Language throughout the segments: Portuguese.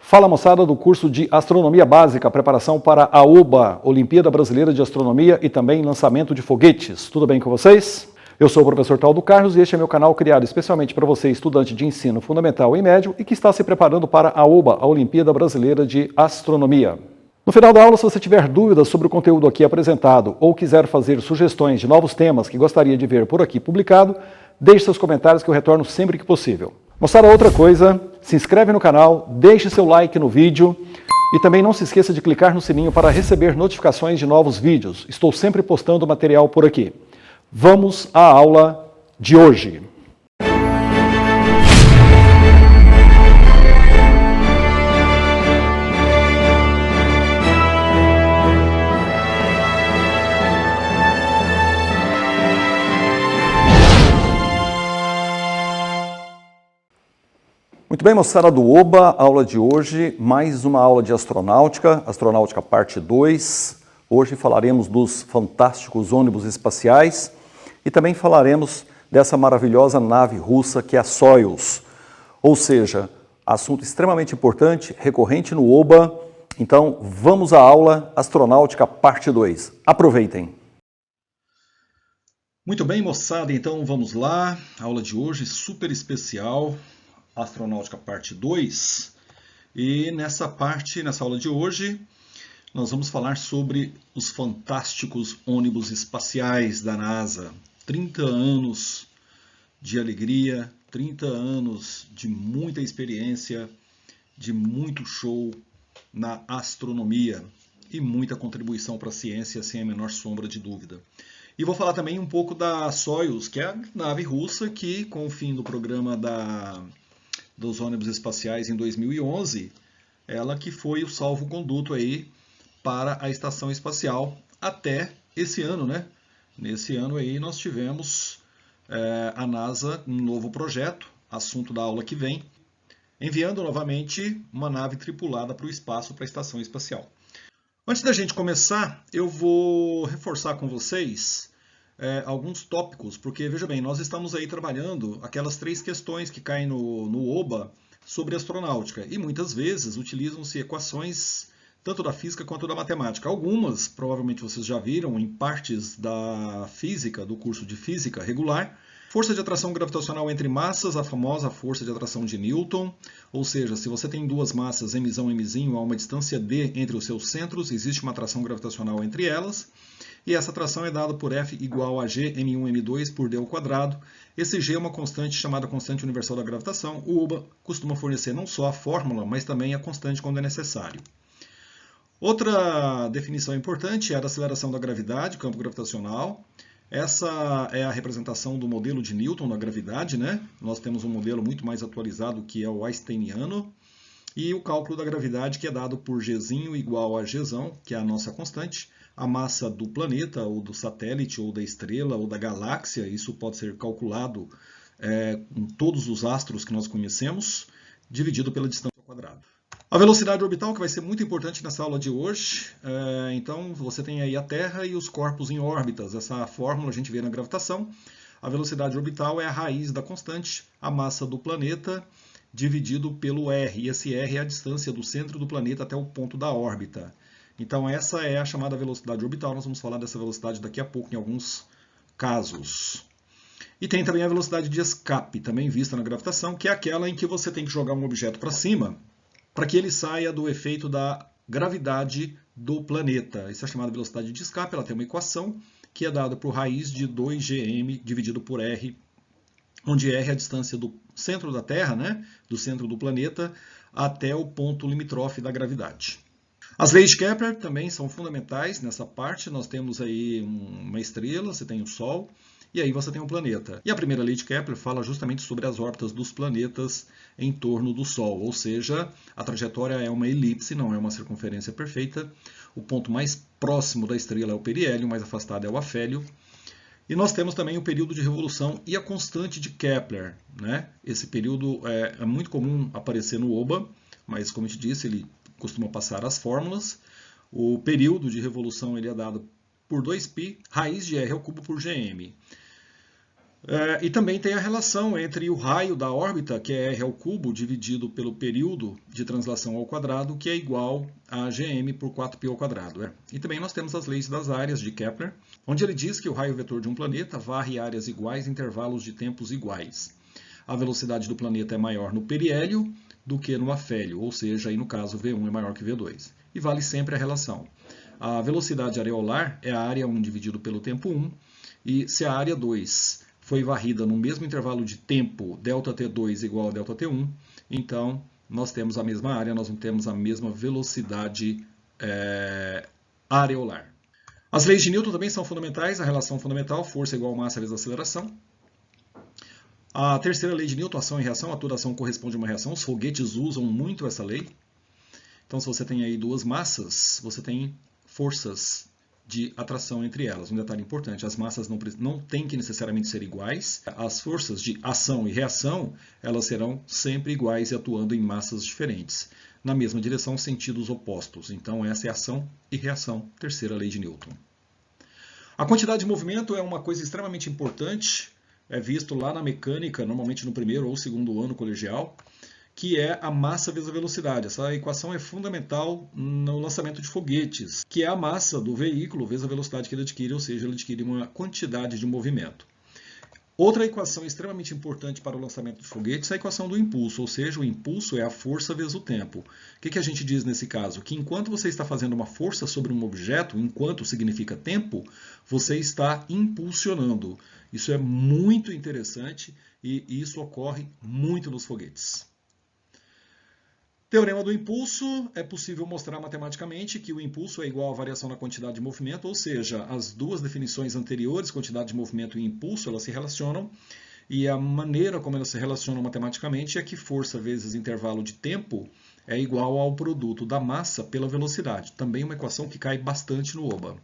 Fala moçada do curso de Astronomia Básica, preparação para a OBA, Olimpíada Brasileira de Astronomia e também lançamento de foguetes. Tudo bem com vocês? Eu sou o professor Taldo Carlos e este é meu canal criado especialmente para você, estudante de ensino fundamental e médio e que está se preparando para a OBA, a Olimpíada Brasileira de Astronomia. No final da aula, se você tiver dúvidas sobre o conteúdo aqui apresentado ou quiser fazer sugestões de novos temas que gostaria de ver por aqui publicado, deixe seus comentários que eu retorno sempre que possível. Moçada, outra coisa, se inscreve no canal, deixe seu like no vídeo e também não se esqueça de clicar no sininho para receber notificações de novos vídeos. Estou sempre postando material por aqui. Vamos à aula de hoje. Muito bem, moçada do OBA, aula de hoje, mais uma aula de astronáutica, astronáutica parte 2. Hoje falaremos dos fantásticos ônibus espaciais e também falaremos dessa maravilhosa nave russa que é a Soyuz. Ou seja, assunto extremamente importante, recorrente no OBA. Então, vamos à aula astronáutica parte 2. Aproveitem! Muito bem, moçada, então vamos lá. A aula de hoje super especial. Astronáutica parte 2, e nessa aula de hoje, nós vamos falar sobre os fantásticos ônibus espaciais da NASA. 30 anos de alegria, 30 anos de muita experiência, de muito show na astronomia e muita contribuição para a ciência, sem a menor sombra de dúvida. E vou falar também um pouco da Soyuz, que é a nave russa que, com o fim do programa dos ônibus espaciais em 2011, ela que foi o salvo-conduto aí para a estação espacial até esse ano, né? Nesse ano aí nós tivemos a NASA, um novo projeto, assunto da aula que vem, enviando novamente uma nave tripulada para o espaço, para a estação espacial. Antes da gente começar, eu vou reforçar com vocês alguns tópicos, porque, veja bem, nós estamos aí trabalhando aquelas 3 questões que caem no OBA sobre astronáutica, e muitas vezes utilizam-se equações tanto da física quanto da matemática. Algumas, provavelmente vocês já viram, em partes da física, do curso de física regular. Força de atração gravitacional entre massas, a famosa força de atração de Newton, ou seja, se você tem duas massas, mzão e mzinho, a uma distância d entre os seus centros, existe uma atração gravitacional entre elas, e essa atração é dada por F igual a G m1 m2 por d ao quadrado. Esse G é uma constante chamada constante universal da gravitação. O OBA costuma fornecer não só a fórmula, mas também a constante quando é necessário. Outra definição importante é a da aceleração da gravidade, campo gravitacional. Essa é a representação do modelo de Newton da gravidade, né? Nós temos um modelo muito mais atualizado que é o einsteiniano. E o cálculo da gravidade que é dado por Gzinho igual a Gzão, que é a nossa constante, a massa do planeta, ou do satélite, ou da estrela, ou da galáxia. Isso pode ser calculado com todos os astros que nós conhecemos, dividido pela distância ao quadrado. A velocidade orbital, que vai ser muito importante nessa aula de hoje. Então, você tem aí a Terra e os corpos em órbitas. Essa fórmula a gente vê na gravitação. A velocidade orbital é a raiz da constante, a massa do planeta, dividido pelo r. E esse r é a distância do centro do planeta até o ponto da órbita. Então, essa é a chamada velocidade orbital. Nós vamos falar dessa velocidade daqui a pouco em alguns casos. E tem também a velocidade de escape, também vista na gravitação, que é aquela em que você tem que jogar um objeto para cima para que ele saia do efeito da gravidade do planeta. Isso é chamada velocidade de escape. Ela tem uma equação que é dada por raiz de 2gm dividido por r, onde r é a distância do centro da Terra, né, do centro do planeta, até o ponto limitrofe da gravidade. As leis de Kepler também são fundamentais nessa parte. Nós temos aí uma estrela, você tem o Sol, e aí você tem um planeta. E a primeira lei de Kepler fala justamente sobre as órbitas dos planetas em torno do Sol, ou seja, a trajetória é uma elipse, não é uma circunferência perfeita. O ponto mais próximo da estrela é o periélio, o mais afastado é o afélio. E nós temos também o período de revolução e a constante de Kepler, né? Esse período é muito comum aparecer no OBA, mas como eu te disse, ele costuma passar as fórmulas. O período de revolução ele é dado por 2π, raiz de r ao cubo por gm. E também tem a relação entre o raio da órbita, que é r ao cubo, dividido pelo período de translação ao quadrado, que é igual a gm por 4π ao quadrado. E também nós temos as leis das áreas de Kepler, onde ele diz que o raio vetor de um planeta varre áreas iguais em intervalos de tempos iguais. A velocidade do planeta é maior no periélio do que no afélio, ou seja, aí no caso V1 é maior que V2. E vale sempre a relação. A velocidade areolar é a área 1 dividido pelo tempo 1, e se a área 2 foi varrida no mesmo intervalo de tempo, ΔT2 igual a ΔT1, então nós temos a mesma área, nós não temos a mesma velocidade areolar. As leis de Newton também são fundamentais, a relação fundamental, força igual a massa vezes aceleração. A terceira lei de Newton, ação e reação, a toda ação corresponde a uma reação, os foguetes usam muito essa lei. Então se você tem aí duas massas, você tem forças de atração entre elas. Um detalhe importante, as massas não têm que necessariamente ser iguais. As forças de ação e reação, elas serão sempre iguais e atuando em massas diferentes. Na mesma direção, sentidos opostos. Então essa é ação e reação, terceira lei de Newton. A quantidade de movimento é uma coisa extremamente importante, é visto lá na mecânica, normalmente no primeiro ou segundo ano colegial, que é a massa vezes a velocidade. Essa equação é fundamental no lançamento de foguetes, que é a massa do veículo vezes a velocidade que ele adquire, ou seja, ele adquire uma quantidade de movimento. Outra equação extremamente importante para o lançamento de foguetes é a equação do impulso, ou seja, o impulso é a força vezes o tempo. O que a gente diz nesse caso? Que enquanto você está fazendo uma força sobre um objeto, enquanto significa tempo, você está impulsionando. Isso é muito interessante e isso ocorre muito nos foguetes. Teorema do impulso, é possível mostrar matematicamente que o impulso é igual à variação na quantidade de movimento, ou seja, as duas definições anteriores, quantidade de movimento e impulso, elas se relacionam, e a maneira como elas se relacionam matematicamente é que força vezes intervalo de tempo é igual ao produto da massa pela velocidade. Também uma equação que cai bastante no OBA.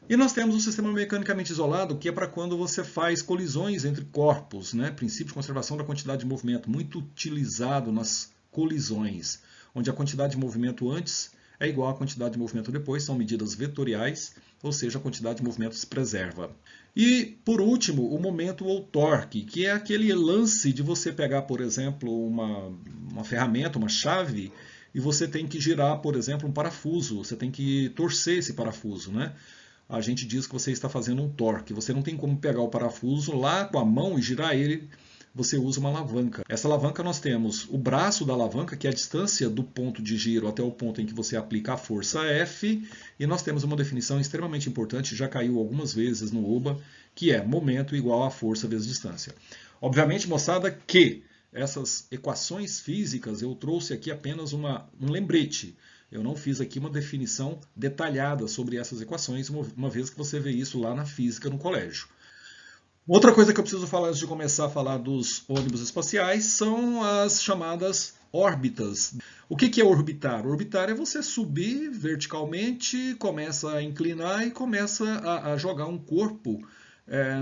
E nós temos o sistema mecanicamente isolado, que é para quando você faz colisões entre corpos, né? Princípio de conservação da quantidade de movimento, muito utilizado nas colisões, onde a quantidade de movimento antes é igual à quantidade de movimento depois, são medidas vetoriais, ou seja, a quantidade de movimento se preserva. E, por último, o momento ou torque, que é aquele lance de você pegar, por exemplo, uma ferramenta, uma chave, e você tem que girar, por exemplo, um parafuso, você tem que torcer esse parafuso, né? A gente diz que você está fazendo um torque, você não tem como pegar o parafuso lá com a mão e girar ele, você usa uma alavanca. Essa alavanca nós temos o braço da alavanca, que é a distância do ponto de giro até o ponto em que você aplica a força F, e nós temos uma definição extremamente importante, já caiu algumas vezes no OBA, que é momento igual a força vezes distância. Obviamente, moçada, que essas equações físicas eu trouxe aqui apenas um lembrete. Eu não fiz aqui uma definição detalhada sobre essas equações, uma vez que você vê isso lá na física no colégio. Outra coisa que eu preciso falar antes de começar a falar dos ônibus espaciais são as chamadas órbitas. O que é orbitar? Orbitar é você subir verticalmente, começa a inclinar e começa a jogar um corpo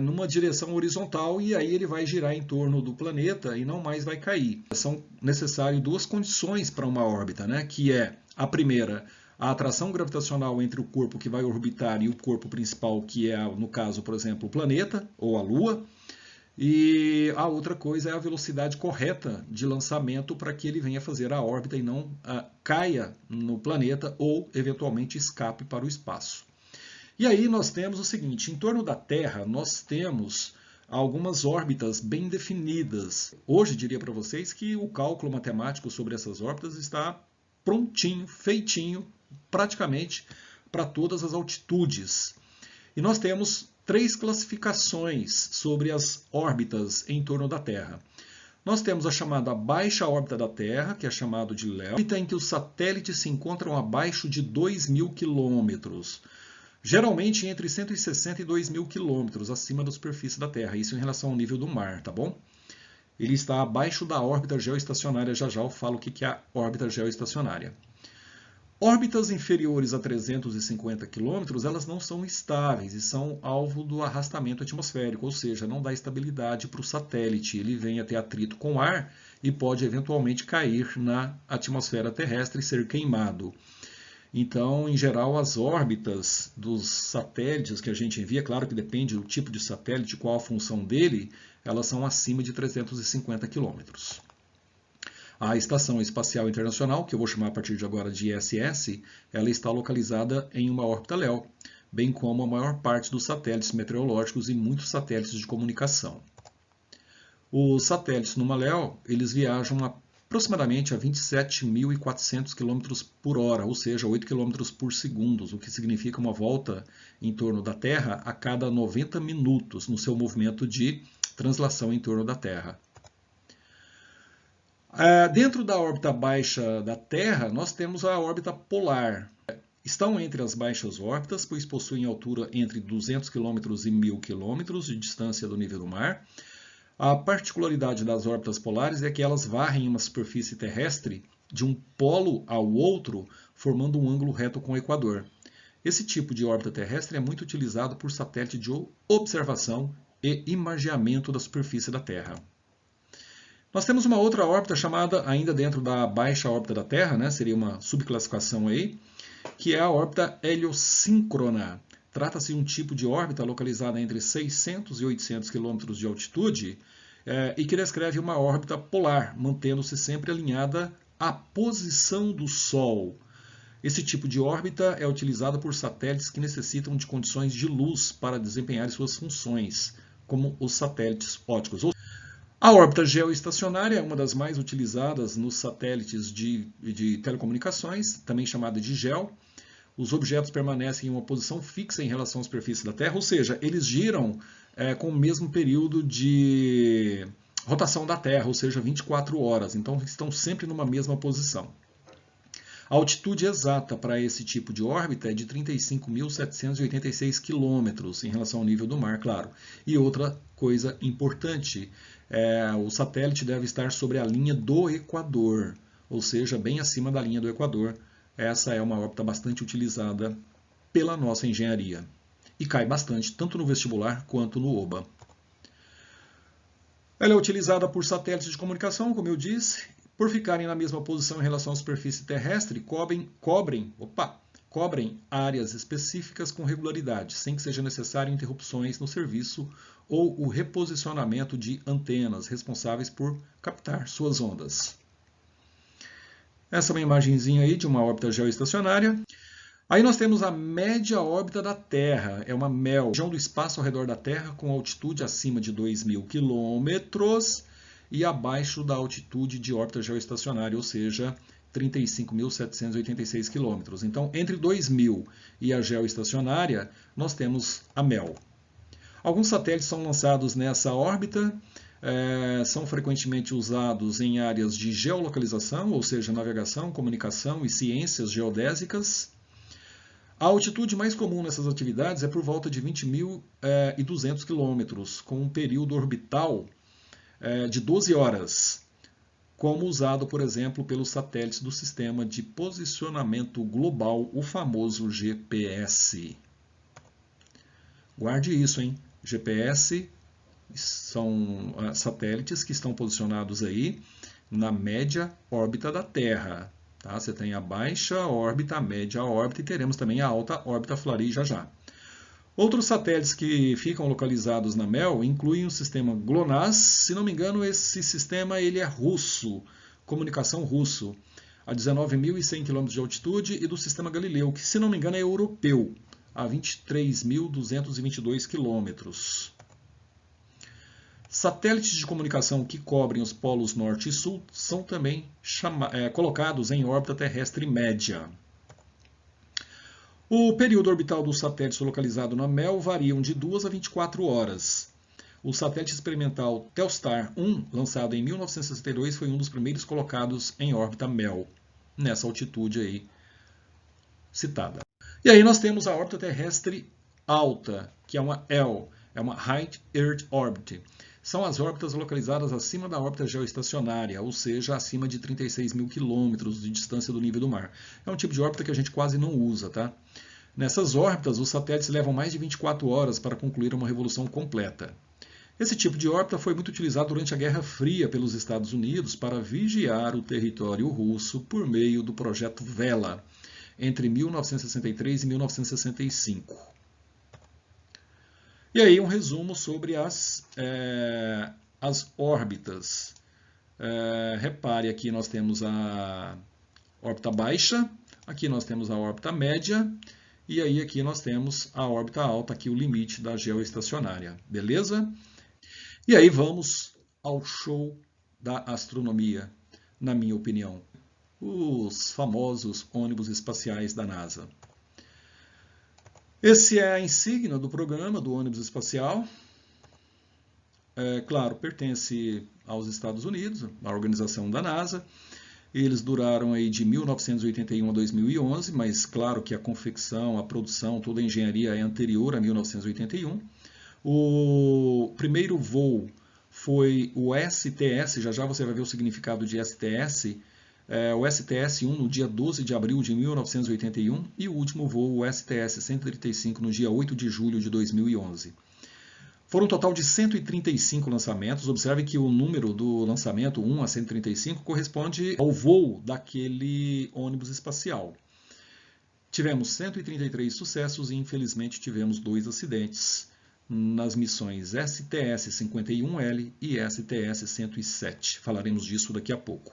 numa direção horizontal e aí ele vai girar em torno do planeta e não mais vai cair. São necessárias duas condições para uma órbita, né? Que é a primeira, a atração gravitacional entre o corpo que vai orbitar e o corpo principal, que é, no caso, por exemplo, o planeta ou a Lua. E a outra coisa é a velocidade correta de lançamento para que ele venha fazer a órbita e não caia no planeta ou, eventualmente, escape para o espaço. E aí nós temos o seguinte, em torno da Terra nós temos algumas órbitas bem definidas. Hoje diria para vocês que o cálculo matemático sobre essas órbitas está prontinho, feitinho, praticamente para todas as altitudes. E nós temos três classificações sobre as órbitas em torno da Terra. Nós temos a chamada baixa órbita da Terra, que é chamado de LEO, órbita em que os satélites se encontram abaixo de 2.000 quilômetros. Geralmente entre 160 e 2.000 quilômetros acima da superfície da Terra, isso em relação ao nível do mar, tá bom? Ele está abaixo da órbita geoestacionária, já já eu falo o que é a órbita geoestacionária. Órbitas inferiores a 350 km, elas não são estáveis e são alvo do arrastamento atmosférico, ou seja, não dá estabilidade para o satélite. Ele vem a ter atrito com o ar, e pode eventualmente cair na atmosfera terrestre e ser queimado. Então, em geral, as órbitas dos satélites que a gente envia, claro que depende do tipo de satélite, qual a função dele, elas são acima de 350 quilômetros. A Estação Espacial Internacional, que eu vou chamar a partir de agora de ISS, ela está localizada em uma órbita LEO, bem como a maior parte dos satélites meteorológicos e muitos satélites de comunicação. Os satélites numa LEO, eles viajam aproximadamente a 27.400 km por hora, ou seja, 8 km por segundo, o que significa uma volta em torno da Terra a cada 90 minutos no seu movimento de translação em torno da Terra. Dentro da órbita baixa da Terra, nós temos a órbita polar. Estão entre as baixas órbitas, pois possuem altura entre 200 km e 1.000 km de distância do nível do mar. A particularidade das órbitas polares é que elas varrem uma superfície terrestre de um polo ao outro, formando um ângulo reto com o equador. Esse tipo de órbita terrestre é muito utilizado por satélite de observação e imageamento da superfície da Terra. Nós temos uma outra órbita chamada, ainda dentro da baixa órbita da Terra, né, seria uma subclassificação aí, que é a órbita heliosíncrona. Trata-se de um tipo de órbita localizada entre 600 e 800 km de altitude e que descreve uma órbita polar, mantendo-se sempre alinhada à posição do Sol. Esse tipo de órbita é utilizado por satélites que necessitam de condições de luz para desempenhar suas funções, como os satélites ópticos. A órbita geoestacionária é uma das mais utilizadas nos satélites de telecomunicações, também chamada de GEO. Os objetos permanecem em uma posição fixa em relação à superfície da Terra, ou seja, eles giram com o mesmo período de rotação da Terra, ou seja, 24 horas. Então, estão sempre numa mesma posição. A altitude exata para esse tipo de órbita é de 35.786 quilômetros em relação ao nível do mar, claro. E outra coisa importante, o satélite deve estar sobre a linha do Equador, ou seja, bem acima da linha do Equador. Essa é uma órbita bastante utilizada pela nossa engenharia e cai bastante, tanto no vestibular quanto no OBA. Ela é utilizada por satélites de comunicação, como eu disse, por ficarem na mesma posição em relação à superfície terrestre, cobrem áreas específicas com regularidade, sem que seja necessário interrupções no serviço ou o reposicionamento de antenas responsáveis por captar suas ondas. Essa é uma imagenzinha aí de uma órbita geoestacionária. Aí nós temos a média órbita da Terra, é uma MEL, região do espaço ao redor da Terra com altitude acima de 2.000 km e abaixo da altitude de órbita geoestacionária, ou seja, 35.786 km. Então, entre 2.000 e a geoestacionária, nós temos a MEL. Alguns satélites são lançados nessa órbita, são frequentemente usados em áreas de geolocalização, ou seja, navegação, comunicação e ciências geodésicas. A altitude mais comum nessas atividades é por volta de 20.200 km, com um período orbital de 12 horas, como usado, por exemplo, pelos satélites do Sistema de Posicionamento Global, o famoso GPS. Guarde isso, hein? GPS são satélites que estão posicionados aí na média órbita da Terra. Tá? Você tem a baixa órbita, a média órbita e teremos também a alta órbita, falarei já já. Outros satélites que ficam localizados na MEL incluem o sistema GLONASS. Se não me engano, esse sistema ele é russo, comunicação russo, a 19.100 km de altitude, e do sistema Galileu, que se não me engano é europeu, a 23.222 km. Satélites de comunicação que cobrem os polos norte e sul são também colocados em órbita terrestre média. O período orbital dos satélites localizado na MEL variam de 2 a 24 horas. O satélite experimental Telstar 1, lançado em 1962, foi um dos primeiros colocados em órbita MEL, nessa altitude aí citada. E aí nós temos a órbita terrestre alta, que é uma HEL, é uma High Earth Orbit. São as órbitas localizadas acima da órbita geoestacionária, ou seja, acima de 36.000 km de distância do nível do mar. É um tipo de órbita que a gente quase não usa, tá? Nessas órbitas, os satélites levam mais de 24 horas para concluir uma revolução completa. Esse tipo de órbita foi muito utilizado durante a Guerra Fria pelos Estados Unidos para vigiar o território russo por meio do projeto Vela. entre 1963 e 1965. E aí um resumo sobre as órbitas. Repare, aqui nós temos a órbita baixa, aqui nós temos a órbita média, e aí aqui nós temos a órbita alta, aqui o limite da geoestacionária, beleza? E aí vamos ao show da astronomia, na minha opinião. Os famosos ônibus espaciais da NASA. Esse é a insígnia do programa do ônibus espacial. Claro, pertence aos Estados Unidos, à organização da NASA. Eles duraram aí de 1981 a 2011, mas claro que a confecção, a produção, toda a engenharia é anterior a 1981. O primeiro voo foi o STS, já já você vai ver o significado de STS, o STS-1 no dia 12 de abril de 1981 e o último voo, o STS-135, no dia 8 de julho de 2011. Foram um total de 135 lançamentos. Observe que o número do lançamento, 1 a 135, corresponde ao voo daquele ônibus espacial. Tivemos 133 sucessos e, infelizmente, tivemos 2 acidentes nas missões STS-51L e STS-107. Falaremos disso daqui a pouco.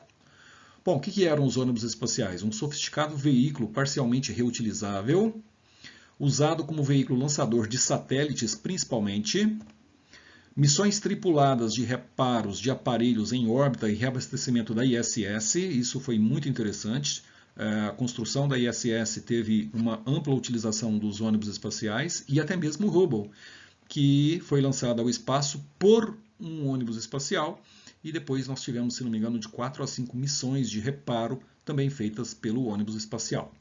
Bom, o que eram os ônibus espaciais? Um sofisticado veículo parcialmente reutilizável, usado como veículo lançador de satélites principalmente, missões tripuladas de reparos de aparelhos em órbita e reabastecimento da ISS, isso foi muito interessante. A construção da ISS teve uma ampla utilização dos ônibus espaciais e até mesmo o Hubble, que foi lançado ao espaço por um ônibus espacial, e depois nós tivemos, se não me engano, de 4 a 5 missões de reparo também feitas pelo ônibus espacial.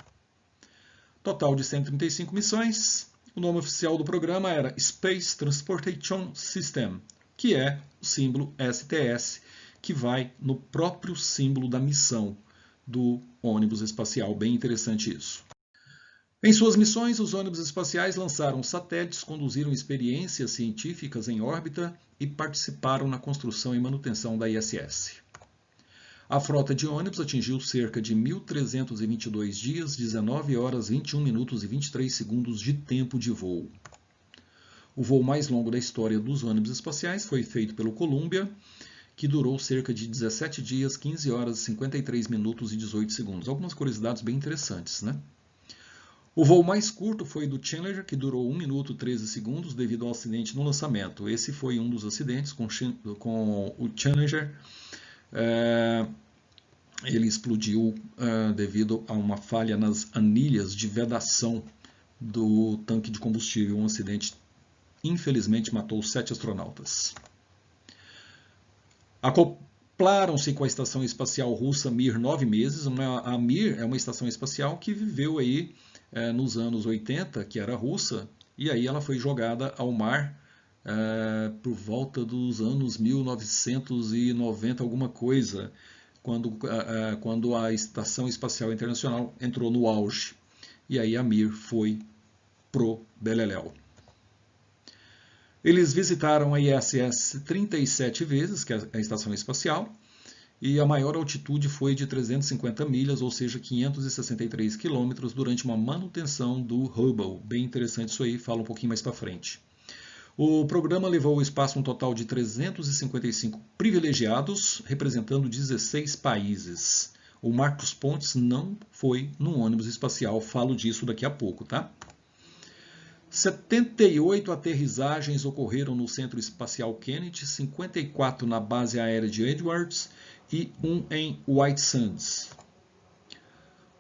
Total de 135 missões. O nome oficial do programa era Space Transportation System, que é o símbolo STS, que vai no próprio símbolo da missão do ônibus espacial. Bem interessante isso. Em suas missões, os ônibus espaciais lançaram satélites, conduziram experiências científicas em órbita e participaram na construção e manutenção da ISS. A frota de ônibus atingiu cerca de 1.322 dias, 19 horas, 21 minutos e 23 segundos de tempo de voo. O voo mais longo da história dos ônibus espaciais foi feito pelo Columbia, que durou cerca de 17 dias, 15 horas, 53 minutos e 18 segundos. Algumas curiosidades bem interessantes, né? O voo mais curto foi do Challenger, que durou 1 minuto e 13 segundos devido ao acidente no lançamento. Esse foi um dos acidentes com o Challenger. Ele explodiu devido a uma falha nas anilhas de vedação do tanque de combustível. Um acidente, infelizmente, matou 7 astronautas. Acoplaram-se com a estação espacial russa Mir 9 meses. A Mir é uma estação espacial que viveu aí nos anos 80, que era russa, e aí ela foi jogada ao mar por volta dos anos 1990, alguma coisa, quando a Estação Espacial Internacional entrou no auge. E aí a Mir foi pro beleléu. Eles visitaram a ISS 37 vezes, que é a estação espacial, e a maior altitude foi de 350 milhas, ou seja, 563 quilômetros, durante uma manutenção do Hubble. Bem interessante isso aí, falo um pouquinho mais para frente. O programa levou ao espaço um total de 355 privilegiados, representando 16 países. O Marcos Pontes não foi num ônibus espacial, falo disso daqui a pouco, tá? 78 aterrissagens ocorreram no Centro Espacial Kennedy, 54 na base aérea de Edwards e 1 em White Sands.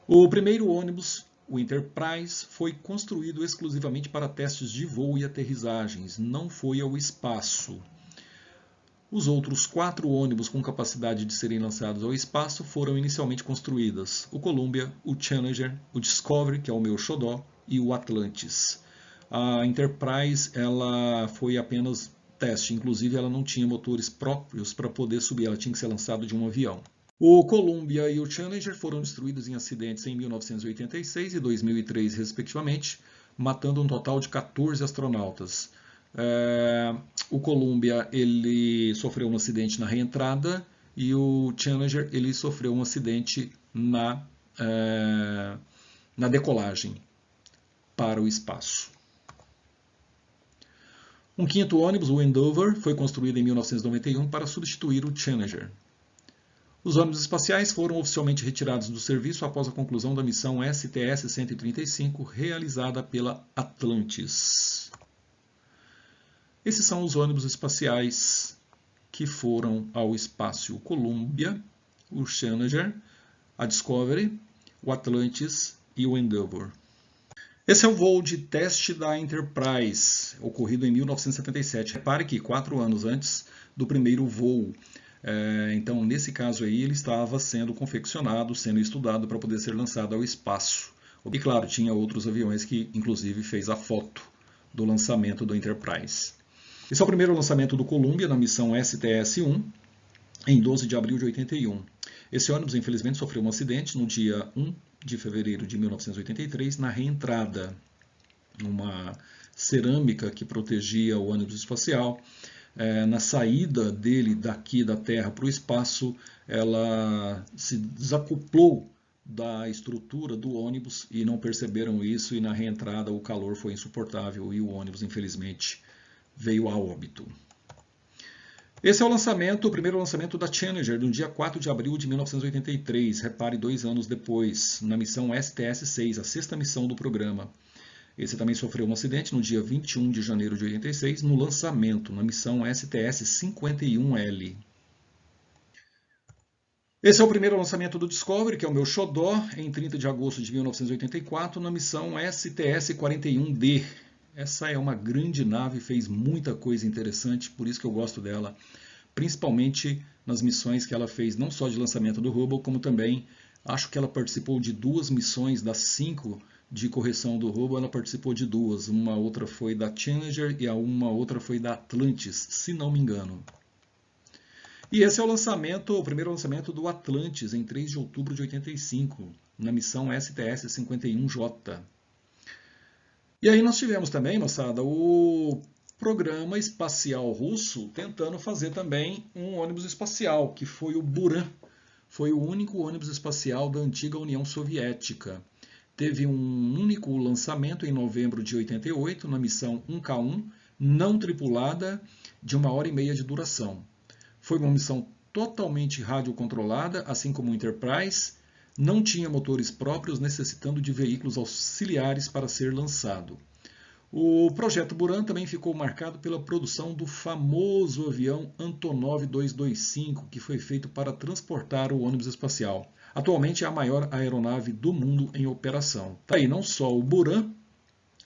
O primeiro ônibus, o Enterprise, foi construído exclusivamente para testes de voo e aterrissagens, não foi ao espaço. Os outros 4 ônibus com capacidade de serem lançados ao espaço foram inicialmente construídos: o Columbia, o Challenger, o Discovery, que é o meu xodó, e o Atlantis. A Enterprise ela foi apenas teste, inclusive ela não tinha motores próprios para poder subir, ela tinha que ser lançada de um avião. O Columbia e o Challenger foram destruídos em acidentes em 1986 e 2003, respectivamente, matando um total de 14 astronautas. O Columbia ele sofreu um acidente na reentrada e o Challenger ele sofreu um acidente na decolagem para o espaço. Um quinto ônibus, o Endeavour, foi construído em 1991 para substituir o Challenger. Os ônibus espaciais foram oficialmente retirados do serviço após a conclusão da missão STS-135 realizada pela Atlantis. Esses são os ônibus espaciais que foram ao espaço: o Columbia, o Challenger, a Discovery, o Atlantis e o Endeavour. Esse é o voo de teste da Enterprise, ocorrido em 1977. Repare que 4 anos antes do primeiro voo. Então, nesse caso aí, ele estava sendo confeccionado, sendo estudado para poder ser lançado ao espaço. E claro, tinha outros aviões que inclusive fez a foto do lançamento do Enterprise. Esse é o primeiro lançamento do Columbia na missão STS-1, em 12 de abril de 81. Esse ônibus, infelizmente, sofreu um acidente no dia 1 de fevereiro de 1983, na reentrada. Uma cerâmica que protegia o ônibus espacial, na saída dele daqui da Terra para o espaço, ela se desacoplou da estrutura do ônibus e não perceberam isso, e na reentrada o calor foi insuportável e o ônibus, infelizmente, veio a óbito. Esse é o primeiro lançamento da Challenger, no dia 4 de abril de 1983, repare 2 anos depois, na missão STS-6, a 6ª missão do programa. Esse também sofreu um acidente no dia 21 de janeiro de 86, no lançamento, na missão STS-51L. Esse é o primeiro lançamento do Discovery, que é o meu xodó, em 30 de agosto de 1984, na missão STS-41D. Essa é uma grande nave, fez muita coisa interessante, por isso que eu gosto dela, principalmente nas missões que ela fez, não só de lançamento do Hubble, como também acho que ela participou de 2 missões das 5 de correção do Hubble, ela participou de 2. Uma outra foi da Challenger e uma outra foi da Atlantis, se não me engano. E esse é o primeiro lançamento do Atlantis, em 3 de outubro de 85, na missão STS-51J. E aí nós tivemos também, moçada, o programa espacial russo tentando fazer também um ônibus espacial, que foi o Buran. Foi o único ônibus espacial da antiga União Soviética. Teve um único lançamento em novembro de 88, na missão 1K1, não tripulada, de 1h30 de duração. Foi uma missão totalmente radiocontrolada, assim como o Enterprise. Não tinha motores próprios, necessitando de veículos auxiliares para ser lançado. O projeto Buran também ficou marcado pela produção do famoso avião Antonov 225, que foi feito para transportar o ônibus espacial. Atualmente é a maior aeronave do mundo em operação. Tá aí não só o Buran,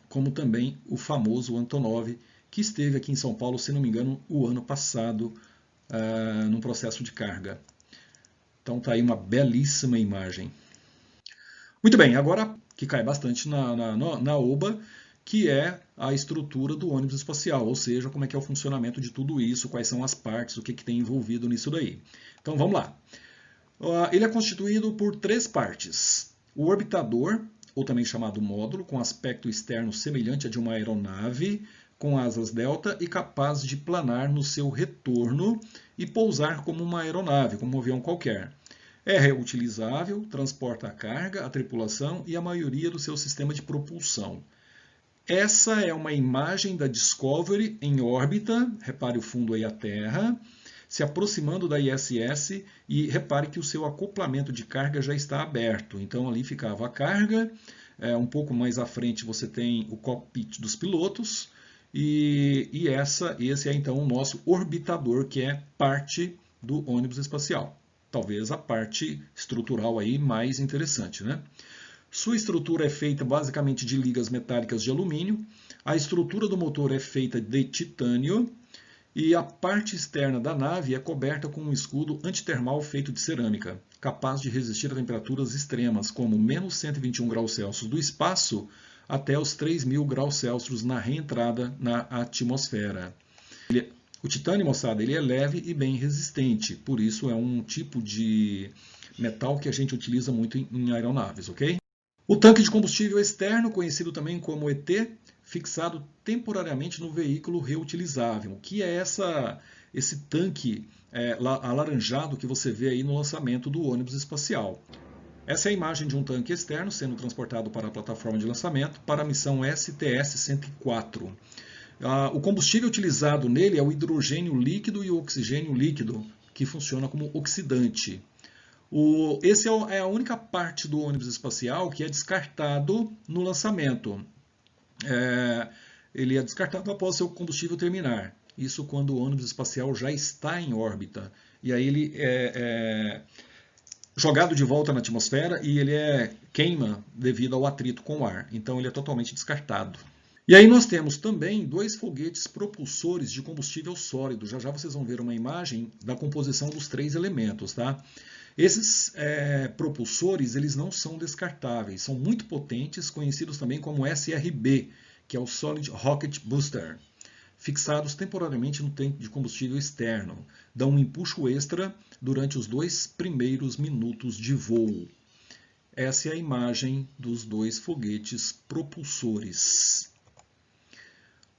como também o famoso Antonov, que esteve aqui em São Paulo, se não me engano, o ano passado, num processo de carga. Então tá aí uma belíssima imagem. Muito bem, agora que cai bastante na OBA, que é a estrutura do ônibus espacial, ou seja, como é que é o funcionamento de tudo isso, quais são as partes, o que tem envolvido nisso daí. Então vamos lá. Ele é constituído por 3 partes. O orbitador, ou também chamado módulo, com aspecto externo semelhante a de uma aeronave, com asas delta e capaz de planar no seu retorno e pousar como uma aeronave, como um avião qualquer. É reutilizável, transporta a carga, a tripulação e a maioria do seu sistema de propulsão. Essa é uma imagem da Discovery em órbita, repare o fundo aí a Terra, se aproximando da ISS, e repare que o seu acoplamento de carga já está aberto. Então ali ficava a carga, um pouco mais à frente você tem o cockpit dos pilotos, e esse é então o nosso orbitador, que é parte do ônibus espacial. Talvez a parte estrutural aí mais interessante, né? Sua estrutura é feita basicamente de ligas metálicas de alumínio, a estrutura do motor é feita de titânio e a parte externa da nave é coberta com um escudo antitermal feito de cerâmica, capaz de resistir a temperaturas extremas, como menos 121 graus Celsius do espaço até os 3.000 graus Celsius na reentrada na atmosfera. O titânio, moçada, ele é leve e bem resistente, por isso é um tipo de metal que a gente utiliza muito em aeronaves, ok? O tanque de combustível externo, conhecido também como ET, fixado temporariamente no veículo reutilizável. O que é esse tanque alaranjado que você vê aí no lançamento do ônibus espacial? Essa é a imagem de um tanque externo sendo transportado para a plataforma de lançamento para a missão STS-104. O combustível utilizado nele é o hidrogênio líquido e o oxigênio líquido, que funciona como oxidante. Esse é a única parte do ônibus espacial que é descartado no lançamento. Ele é descartado após seu combustível terminar. Isso quando o ônibus espacial já está em órbita. E aí ele é jogado de volta na atmosfera e ele queima devido ao atrito com o ar. Então ele é totalmente descartado. E aí nós temos também 2 foguetes propulsores de combustível sólido. Já já vocês vão ver uma imagem da composição dos 3 elementos, tá? Esses propulsores, eles não são descartáveis, são muito potentes, conhecidos também como SRB, que é o Solid Rocket Booster, fixados temporariamente no tanque de combustível externo, dão um empuxo extra durante os 2 primeiros minutos de voo. Essa é a imagem dos 2 foguetes propulsores.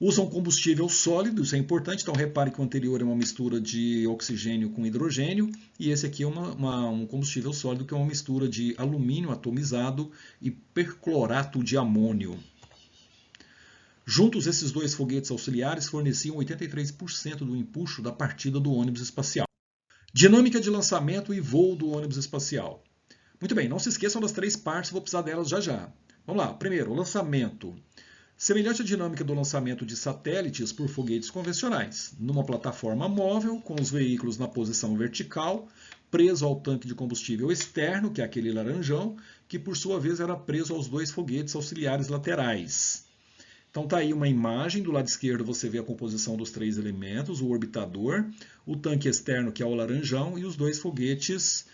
Usam combustível sólido, isso é importante, então repare que o anterior é uma mistura de oxigênio com hidrogênio, e esse aqui é um combustível sólido que é uma mistura de alumínio atomizado e perclorato de amônio. Juntos, esses 2 foguetes auxiliares forneciam 83% do empuxo da partida do ônibus espacial. Dinâmica de lançamento e voo do ônibus espacial. Muito bem, não se esqueçam das 3 partes, vou precisar delas já já. Vamos lá, primeiro, o lançamento. Semelhante à dinâmica do lançamento de satélites por foguetes convencionais, numa plataforma móvel, com os veículos na posição vertical, preso ao tanque de combustível externo, que é aquele laranjão, que por sua vez era preso aos 2 foguetes auxiliares laterais. Então está aí uma imagem, do lado esquerdo você vê a composição dos 3 elementos, o orbitador, o tanque externo, que é o laranjão, e os 2 foguetes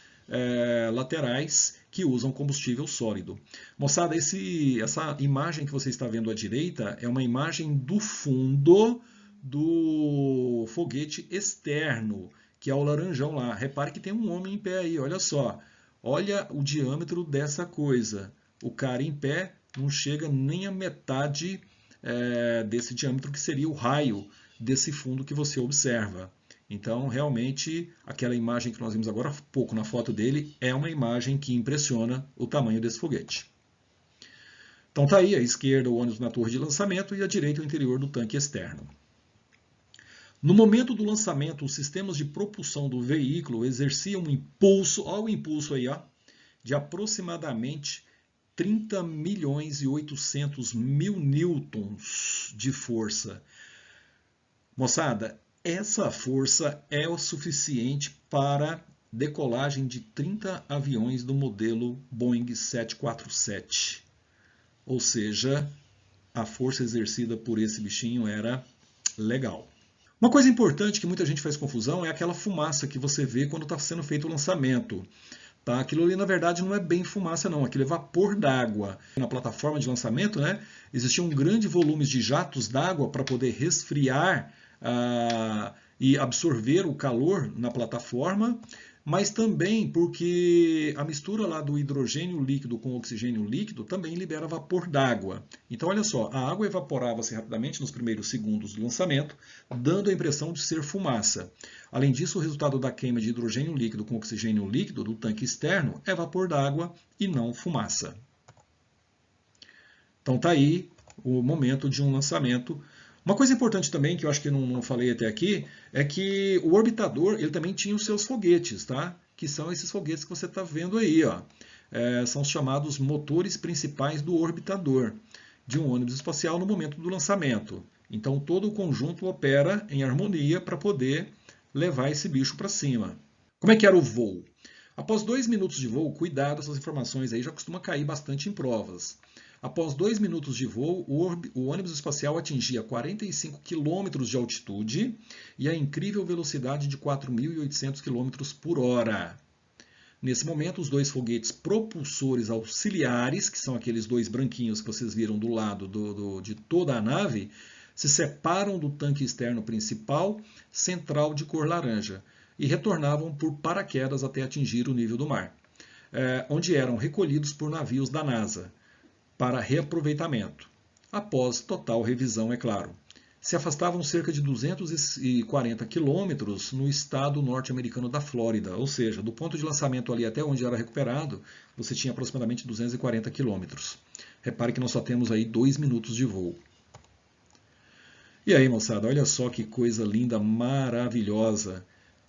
laterais que usam combustível sólido. Moçada, essa imagem que você está vendo à direita é uma imagem do fundo do foguete externo, que é o laranjão lá. Repare que tem um homem em pé aí, olha só. Olha o diâmetro dessa coisa. O cara em pé não chega nem a metade desse diâmetro que seria o raio desse fundo que você observa. Então, realmente, aquela imagem que nós vimos agora há pouco na foto dele é uma imagem que impressiona o tamanho desse foguete. Então, está aí à esquerda o ônibus na torre de lançamento e à direita o interior do tanque externo. No momento do lançamento, os sistemas de propulsão do veículo exerciam um impulso, olha o impulso aí, ó, de aproximadamente 30.800.000 newtons de força. Moçada, essa força é o suficiente para decolagem de 30 aviões do modelo Boeing 747. Ou seja, a força exercida por esse bichinho era legal. Uma coisa importante que muita gente faz confusão é aquela fumaça que você vê quando está sendo feito o lançamento. Tá? Aquilo ali, na verdade, não é bem fumaça, não. Aquilo é vapor d'água. Na plataforma de lançamento, né, existiam grandes volumes de jatos d'água para poder resfriar e absorver o calor na plataforma, mas também porque a mistura lá do hidrogênio líquido com oxigênio líquido também libera vapor d'água. Então, olha só, a água evaporava-se rapidamente nos primeiros segundos do lançamento, dando a impressão de ser fumaça. Além disso, o resultado da queima de hidrogênio líquido com oxigênio líquido do tanque externo é vapor d'água e não fumaça. Então, está aí o momento de um lançamento. Uma coisa importante também, que eu acho que não falei até aqui, é que o orbitador ele também tinha os seus foguetes, tá? Que são esses foguetes que você está vendo aí, ó. São os chamados motores principais do orbitador de um ônibus espacial no momento do lançamento. Então todo o conjunto opera em harmonia para poder levar esse bicho para cima. Como é que era o voo? Após 2 minutos de voo, cuidado, essas informações aí já costuma cair bastante em provas. Após 2 minutos de voo, o ônibus espacial atingia 45 km de altitude e a incrível velocidade de 4.800 km por hora. Nesse momento, os 2 foguetes propulsores auxiliares, que são aqueles 2 branquinhos que vocês viram do lado de toda a nave, se separam do tanque externo principal, central de cor laranja, e retornavam por paraquedas até atingir o nível do mar, onde eram recolhidos por navios da NASA, para reaproveitamento, após total revisão, é claro. se afastavam cerca de 240 quilômetros no estado norte-americano da Flórida, ou seja, do ponto de lançamento ali até onde era recuperado, você tinha aproximadamente 240 quilômetros. Repare que nós só temos aí 2 minutos de voo. E aí, moçada, olha só que coisa linda, maravilhosa.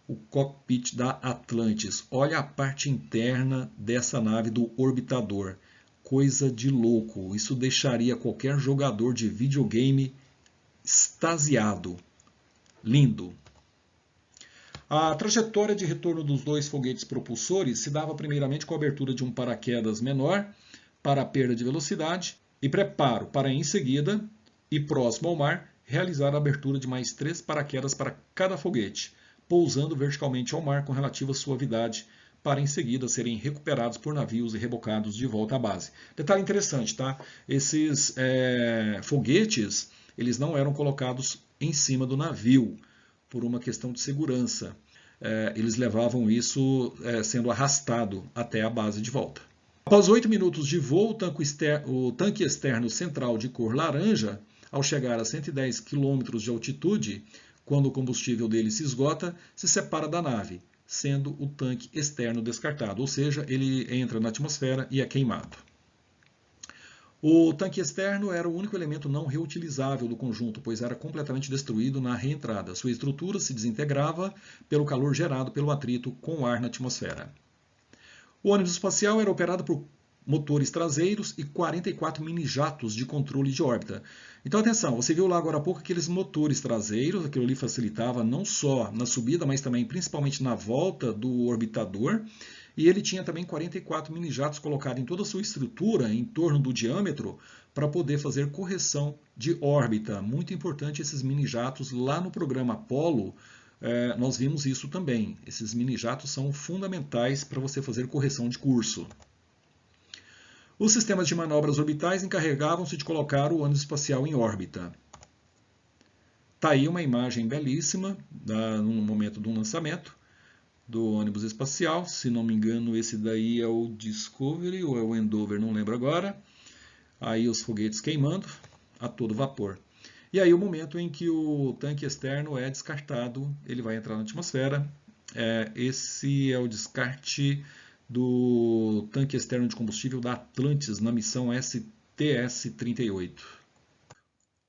O cockpit da Atlantis. Olha a parte interna dessa nave do orbitador. Coisa de louco. Isso deixaria qualquer jogador de videogame extasiado. Lindo. A trajetória de retorno dos dois foguetes propulsores se dava primeiramente com a abertura de um paraquedas menor para a perda de velocidade e preparo para em seguida, e próximo ao mar, realizar a abertura de mais 3 paraquedas para cada foguete, pousando verticalmente ao mar com relativa suavidade, para em seguida serem recuperados por navios e rebocados de volta à base. Detalhe interessante, tá? Esses foguetes, eles não eram colocados em cima do navio, por uma questão de segurança. Eles levavam isso sendo arrastado até a base de volta. Após 8 minutos de voo, o tanque externo central de cor laranja, ao chegar a 110 km de altitude, quando o combustível dele se esgota, se separa da nave, sendo o tanque externo descartado, ou seja, ele entra na atmosfera e é queimado. O tanque externo era o único elemento não reutilizável do conjunto, pois era completamente destruído na reentrada. Sua estrutura se desintegrava pelo calor gerado pelo atrito com o ar na atmosfera. O ônibus espacial era operado por motores traseiros e 44 mini-jatos de controle de órbita. Então, atenção, você viu lá agora há pouco aqueles motores traseiros, aquilo ali facilitava não só na subida, mas também principalmente na volta do orbitador. E ele tinha também 44 mini-jatos colocados em toda a sua estrutura, em torno do diâmetro, para poder fazer correção de órbita. Muito importante esses mini-jatos. Lá no programa Apollo, nós vimos isso também. Esses mini-jatos são fundamentais para você fazer correção de curso. Os sistemas de manobras orbitais encarregavam-se de colocar o ônibus espacial em órbita. Está aí uma imagem belíssima, no momento do lançamento do ônibus espacial. Se não me engano, esse daí é o Discovery ou é o Endeavour, não lembro agora. Aí os foguetes queimando a todo vapor. E aí o momento em que o tanque externo é descartado, ele vai entrar na atmosfera. Esse é o descarte do tanque externo de combustível da Atlantis na missão STS-38.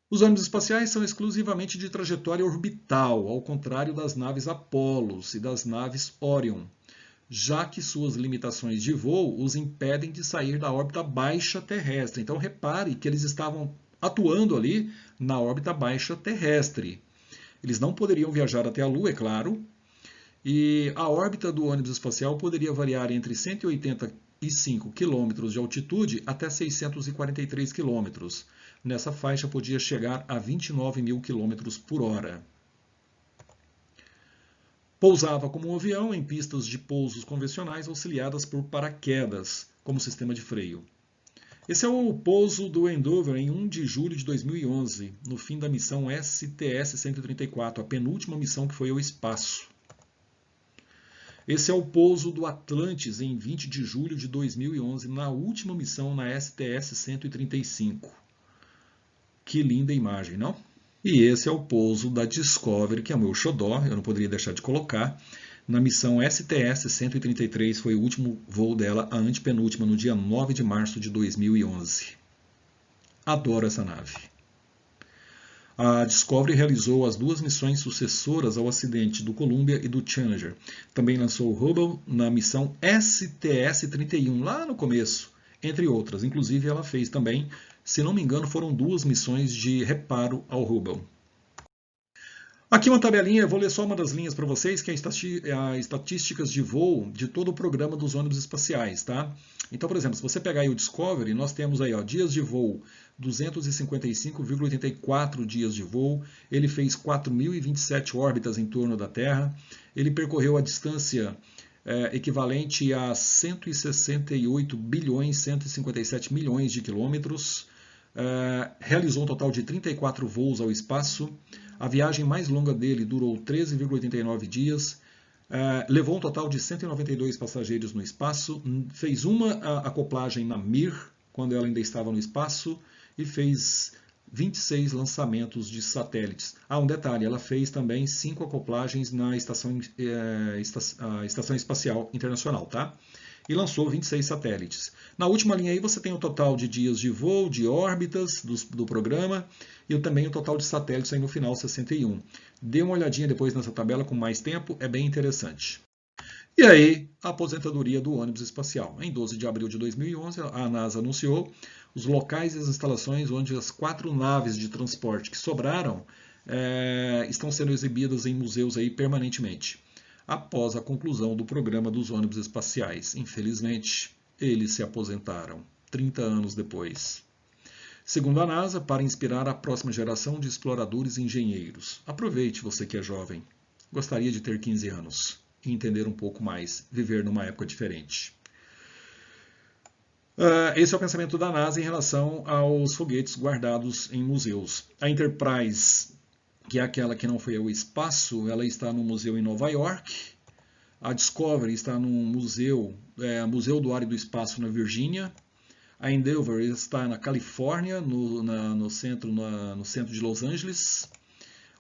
Os ônibus espaciais são exclusivamente de trajetória orbital, ao contrário das naves Apollo e das naves Orion, já que suas limitações de voo os impedem de sair da órbita baixa terrestre. Então repare que eles estavam atuando ali na órbita baixa terrestre. Eles não poderiam viajar até a Lua, é claro, e a órbita do ônibus espacial poderia variar entre 185 km de altitude até 643 km. Nessa faixa podia chegar a 29 mil km por hora. Pousava como um avião em pistas de pousos convencionais auxiliadas por paraquedas, como sistema de freio. Esse é o pouso do Endeavour em 1 de julho de 2011, no fim da missão STS-134, a penúltima missão que foi ao espaço. Esse é o pouso do Atlantis em 20 de julho de 2011, na última missão na STS-135. Que linda imagem, não? E esse é o pouso da Discovery, que é o meu xodó, eu não poderia deixar de colocar. Na missão STS-133 foi o último voo dela, a antepenúltima, no dia 9 de março de 2011. Adoro essa nave. A Discovery realizou as 2 missões sucessoras ao acidente do Columbia e do Challenger. Também lançou o Hubble na missão STS-31, lá no começo, entre outras. Inclusive ela fez também, se não me engano, foram 2 missões de reparo ao Hubble. Aqui uma tabelinha, eu vou ler só uma das linhas para vocês, que é as estatísticas de voo de todo o programa dos ônibus espaciais, tá? Então, por exemplo, se você pegar aí o Discovery, nós temos aí, ó, dias de voo, 255,84 dias de voo, ele fez 4.027 órbitas em torno da Terra, ele percorreu a distância equivalente a 168 bilhões 157 milhões de quilômetros, realizou um total de 34 voos ao espaço. A viagem mais longa dele durou 13,89 dias, levou um total de 192 passageiros no espaço, fez uma acoplagem na Mir, quando ela ainda estava no espaço, e fez 26 lançamentos de satélites. Um detalhe, ela fez também 5 acoplagens na Estação Espacial Internacional, tá? E lançou 26 satélites. Na última linha aí você tem o total de dias de voo, de órbitas do programa e também o total de satélites aí no final, 61. Dê uma olhadinha depois nessa tabela com mais tempo, é bem interessante. E aí, a aposentadoria do ônibus espacial. Em 12 de abril de 2011, a NASA anunciou os locais e as instalações onde as 4 naves de transporte que sobraram estão sendo exibidas em museus aí permanentemente, após a conclusão do programa dos ônibus espaciais. Infelizmente, eles se aposentaram 30 anos depois. Segundo a NASA, para inspirar a próxima geração de exploradores e engenheiros. Aproveite, você que é jovem. Gostaria de ter 15 anos e entender um pouco mais, viver numa época diferente. Esse é o pensamento da NASA em relação aos foguetes guardados em museus. A Enterprise, que é aquela que não foi ao espaço, ela está no museu em Nova York. A Discovery está no Museu do Ar e do Espaço na Virgínia. A Endeavour está na Califórnia, no centro de Los Angeles.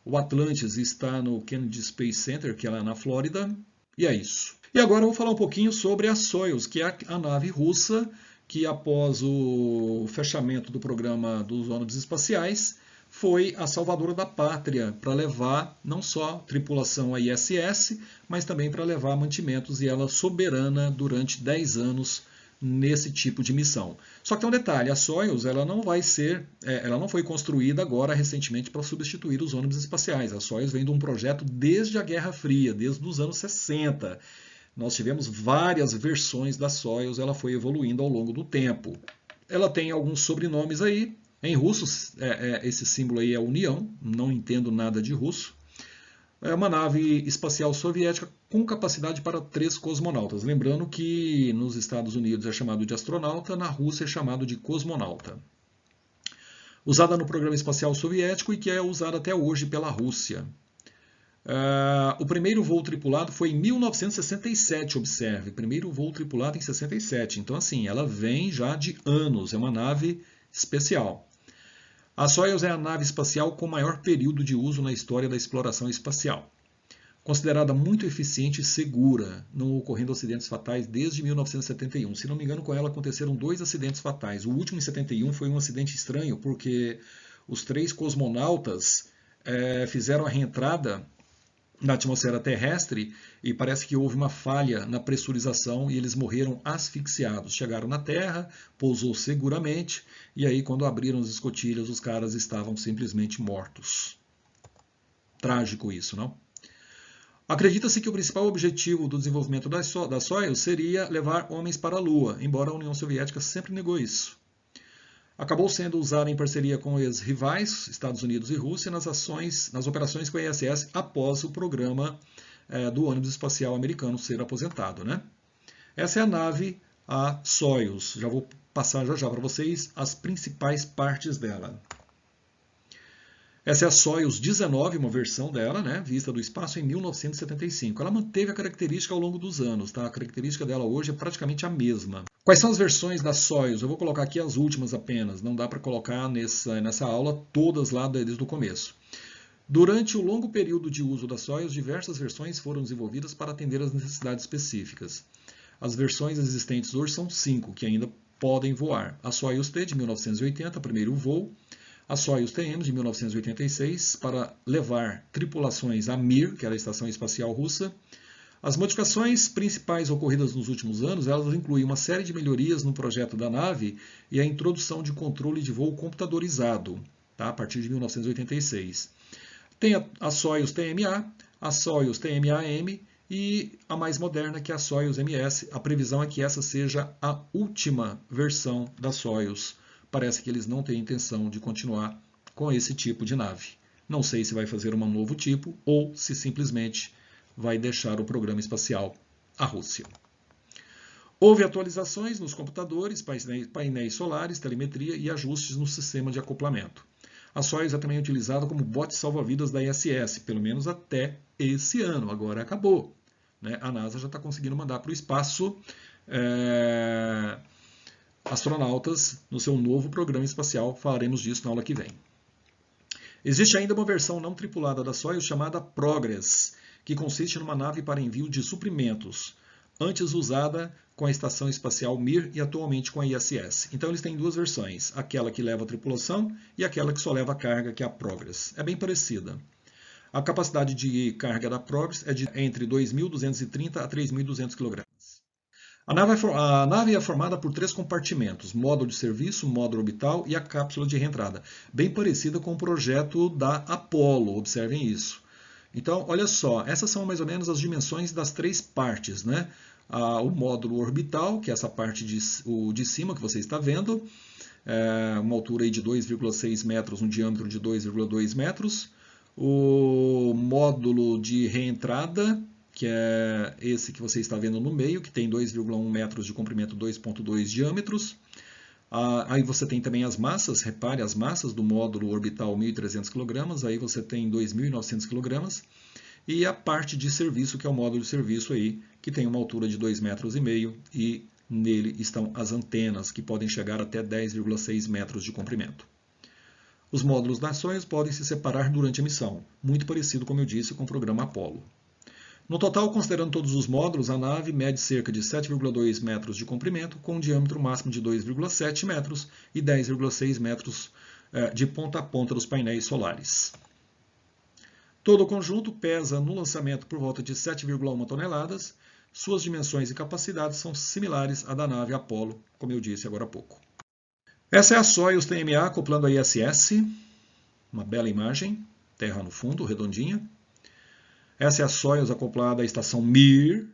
O Atlantis está no Kennedy Space Center, que é lá na Flórida. E é isso. E agora eu vou falar um pouquinho sobre a Soyuz, que é a nave russa que, após o fechamento do programa dos ônibus espaciais, foi a salvadora da pátria para levar não só tripulação à ISS, mas também para levar mantimentos, e ela soberana durante 10 anos nesse tipo de missão. Só que tem um detalhe, a Soyuz ela não foi construída agora recentemente para substituir os ônibus espaciais. A Soyuz vem de um projeto desde a Guerra Fria, desde os anos 60. Nós tivemos várias versões da Soyuz, ela foi evoluindo ao longo do tempo. Ela tem alguns sobrenomes aí. Em russo, esse símbolo aí é União, não entendo nada de russo. É uma nave espacial soviética com capacidade para 3 cosmonautas. Lembrando que nos Estados Unidos é chamado de astronauta, na Rússia é chamado de cosmonauta. Usada no programa espacial soviético e que é usada até hoje pela Rússia. O primeiro voo tripulado foi em 1967, observe. Primeiro voo tripulado em 67. Então, assim, ela vem já de anos. É uma nave especial. A Soyuz é a nave espacial com maior período de uso na história da exploração espacial. Considerada muito eficiente e segura, não ocorrendo acidentes fatais desde 1971. Se não me engano, com ela aconteceram 2 acidentes fatais. O último, em 71, foi um acidente estranho, porque os 3 cosmonautas fizeram a reentrada na atmosfera terrestre e parece que houve uma falha na pressurização e eles morreram asfixiados. Chegaram na Terra, pousou seguramente e aí quando abriram as escotilhas os caras estavam simplesmente mortos. Trágico isso, não? Acredita-se que o principal objetivo do desenvolvimento da Soyuz seria levar homens para a Lua, embora a União Soviética sempre negou isso. Acabou sendo usada em parceria com os rivais, Estados Unidos e Rússia, nas operações com a ISS após o programa do ônibus espacial americano ser aposentado, né? Essa é a nave, a Soyuz. Já vou passar já para vocês as principais partes dela. Essa é a Soyuz 19, uma versão dela, né, vista do espaço em 1975. Ela manteve a característica ao longo dos anos, tá? A característica dela hoje é praticamente a mesma. Quais são as versões da Soyuz? Eu vou colocar aqui as últimas apenas, não dá para colocar nessa aula todas lá desde o começo. Durante o longo período de uso da Soyuz, diversas versões foram desenvolvidas para atender às necessidades específicas. As versões existentes hoje são 5, que ainda podem voar. A Soyuz T de 1980, primeiro voo. A Soyuz TM de 1986, para levar tripulações à Mir, que era a Estação Espacial Russa. As modificações principais ocorridas nos últimos anos, elas incluem uma série de melhorias no projeto da nave e a introdução de controle de voo computadorizado, tá? A partir de 1986. Tem a Soyuz TMA, a Soyuz TMA-M e a mais moderna, que é a Soyuz MS. A previsão é que essa seja a última versão da Soyuz. Parece que eles não têm intenção de continuar com esse tipo de nave. Não sei se vai fazer um novo tipo ou se simplesmente vai deixar o programa espacial à Rússia. Houve atualizações nos computadores, painéis solares, telemetria e ajustes no sistema de acoplamento. A Soyuz é também utilizada como bote salva-vidas da ISS, pelo menos até esse ano. Agora acabou, né? A NASA já está conseguindo mandar para o espaço astronautas no seu novo programa espacial. Falaremos disso na aula que vem. Existe ainda uma versão não tripulada da Soyuz chamada Progress, que consiste numa nave para envio de suprimentos, antes usada com a Estação Espacial Mir e atualmente com a ISS. Então eles têm duas versões, aquela que leva a tripulação e aquela que só leva a carga, que é a Progress. É bem parecida. A capacidade de carga da Progress é de entre 2.230 a 3.200 kg. A nave é formada por 3 compartimentos, módulo de serviço, módulo orbital e a cápsula de reentrada, bem parecida com o projeto da Apollo, observem isso. Então, olha só, essas são mais ou menos as dimensões das 3 partes, né? O módulo orbital, que é essa parte de cima que você está vendo, uma altura aí de 2,6 metros, um diâmetro de 2,2 metros. O módulo de reentrada, que é esse que você está vendo no meio, que tem 2,1 metros de comprimento, 2,2 diâmetros. Aí você tem também as massas, repare as massas do módulo orbital 1.300 kg, aí você tem 2.900 kg. E a parte de serviço, que é o módulo de serviço aí, que tem uma altura de 2,5 metros e nele estão as antenas, que podem chegar até 10,6 metros de comprimento. Os módulos das Soyuz podem se separar durante a missão, muito parecido, como eu disse, com o programa Apollo. No total, considerando todos os módulos, a nave mede cerca de 7,2 metros de comprimento, com um diâmetro máximo de 2,7 metros e 10,6 metros de ponta a ponta dos painéis solares. Todo o conjunto pesa no lançamento por volta de 7,1 toneladas. Suas dimensões e capacidades são similares à da nave Apollo, como eu disse agora há pouco. Essa é a Soyuz TMA acoplando a ISS, uma bela imagem, terra no fundo, redondinha. Essa é a Soyuz acoplada à estação Mir,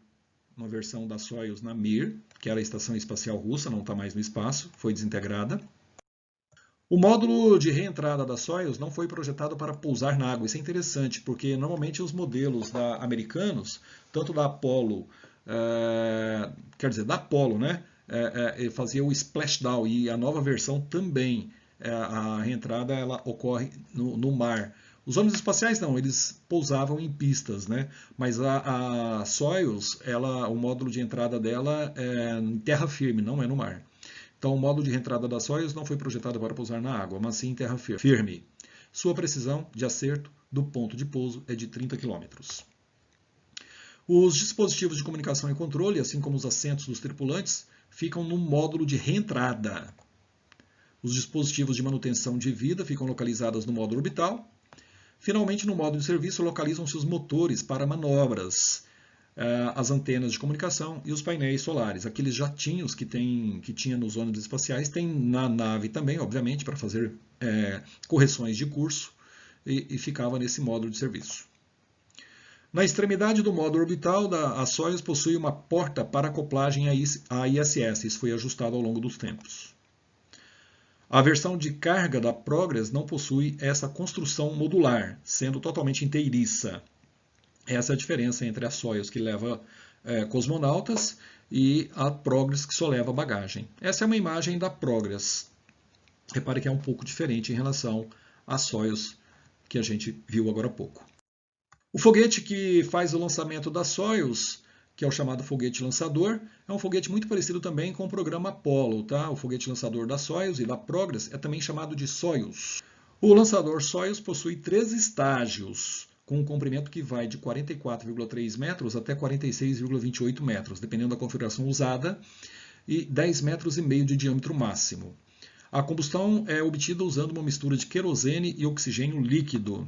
uma versão da Soyuz na Mir, que era a estação espacial russa, não está mais no espaço, foi desintegrada. O módulo de reentrada da Soyuz não foi projetado para pousar na água. Isso é interessante, porque normalmente os modelos americanos, tanto da Apollo, da Apollo, né, fazia o splashdown, e a nova versão também, a reentrada ela ocorre no mar. Os ônibus espaciais não, eles pousavam em pistas, né? Mas a Soyuz, o módulo de entrada dela é em terra firme, não é no mar. Então o módulo de reentrada da Soyuz não foi projetado para pousar na água, mas sim em terra firme. Sua precisão de acerto do ponto de pouso é de 30 km. Os dispositivos de comunicação e controle, assim como os assentos dos tripulantes, ficam no módulo de reentrada. Os dispositivos de manutenção de vida ficam localizados no módulo orbital. Finalmente, no módulo de serviço, localizam-se os motores para manobras, as antenas de comunicação e os painéis solares. Aqueles jatinhos que tinha nos ônibus espaciais, tem na nave também, obviamente, para fazer correções de curso, e ficava nesse módulo de serviço. Na extremidade do módulo orbital, a Soyuz possui uma porta para acoplagem à ISS. Isso foi ajustado ao longo dos tempos. A versão de carga da Progress não possui essa construção modular, sendo totalmente inteiriça. Essa é a diferença entre a Soyuz, que leva cosmonautas, e a Progress, que só leva bagagem. Essa é uma imagem da Progress. Repare que é um pouco diferente em relação à Soyuz, que a gente viu agora há pouco. O foguete que faz o lançamento da Soyuz, que é o chamado foguete lançador, é um foguete muito parecido também com o programa Apollo, tá? O foguete lançador da Soyuz e da Progress é também chamado de Soyuz. O lançador Soyuz possui 3 estágios, com um comprimento que vai de 44,3 metros até 46,28 metros, dependendo da configuração usada, e 10,5 metros de diâmetro máximo. A combustão é obtida usando uma mistura de querosene e oxigênio líquido.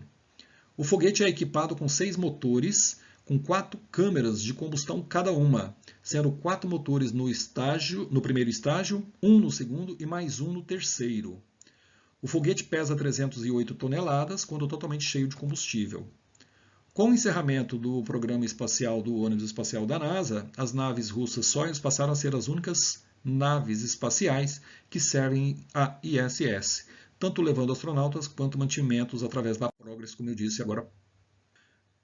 O foguete é equipado com 6 motores, com 4 câmeras de combustão cada uma, sendo 4 motores no primeiro estágio, 1 no segundo e mais 1 no terceiro. O foguete pesa 308 toneladas quando totalmente cheio de combustível. Com o encerramento do programa espacial do ônibus espacial da NASA, as naves russas Soyuz passaram a ser as únicas naves espaciais que servem a ISS, tanto levando astronautas quanto mantimentos através da Progress, como eu disse agora.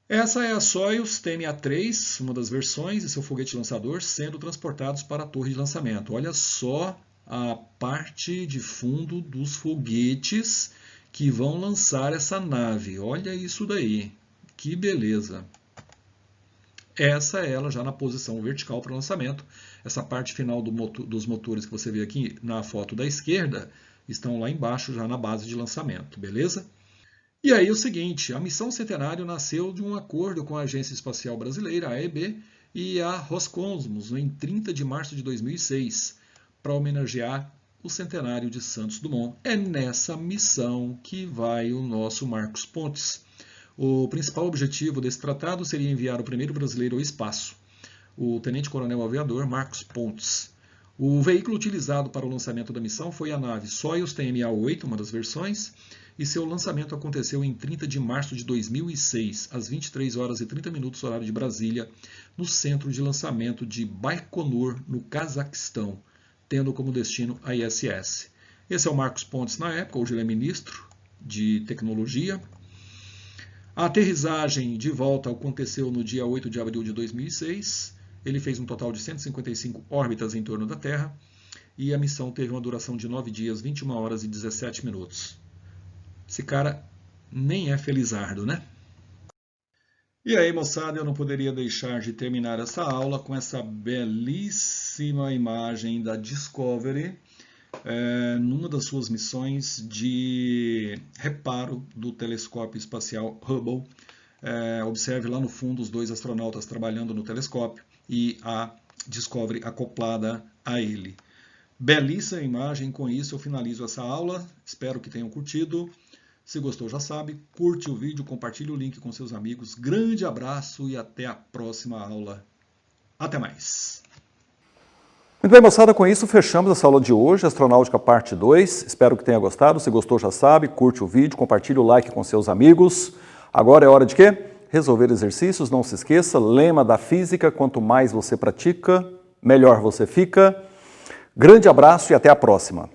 Essa é a Soyuz TMA-3, uma das versões de seu foguete lançador, sendo transportados para a torre de lançamento. Olha só a parte de fundo dos foguetes que vão lançar essa nave. Olha isso daí, que beleza! Essa é ela já na posição vertical para o lançamento. Essa parte final dos motores que você vê aqui na foto da esquerda estão lá embaixo já na base de lançamento, beleza? E aí é o seguinte, a missão Centenário nasceu de um acordo com a Agência Espacial Brasileira, a AEB, e a Roscosmos, em 30 de março de 2006, para homenagear o centenário de Santos Dumont. É nessa missão que vai o nosso Marcos Pontes. O principal objetivo desse tratado seria enviar o primeiro brasileiro ao espaço, o tenente-coronel aviador Marcos Pontes. O veículo utilizado para o lançamento da missão foi a nave Soyuz TMA-8, uma das versões, e seu lançamento aconteceu em 30 de março de 2006, às 23 horas e 30 minutos, horário de Brasília, no centro de lançamento de Baikonur, no Cazaquistão, tendo como destino a ISS. Esse é o Marcos Pontes na época, hoje ele é ministro de Tecnologia. A aterrissagem de volta aconteceu no dia 8 de abril de 2006. Ele fez um total de 155 órbitas em torno da Terra e a missão teve uma duração de 9 dias, 21 horas e 17 minutos. Esse cara nem é felizardo, né? E aí, moçada, eu não poderia deixar de terminar essa aula com essa belíssima imagem da Discovery numa das suas missões de reparo do telescópio espacial Hubble. Observe lá no fundo os dois astronautas trabalhando no telescópio e a Discovery acoplada a ele. Belíssima imagem, com isso eu finalizo essa aula, espero que tenham curtido. Se gostou, já sabe, curte o vídeo, compartilhe o link com seus amigos. Grande abraço e até a próxima aula. Até mais! Muito bem, moçada, com isso fechamos essa aula de hoje, Astronáutica parte 2. Espero que tenha gostado. Se gostou, já sabe, curte o vídeo, compartilhe o like com seus amigos. Agora é hora de quê? Resolver exercícios. Não se esqueça, lema da física, quanto mais você pratica, melhor você fica. Grande abraço e até a próxima.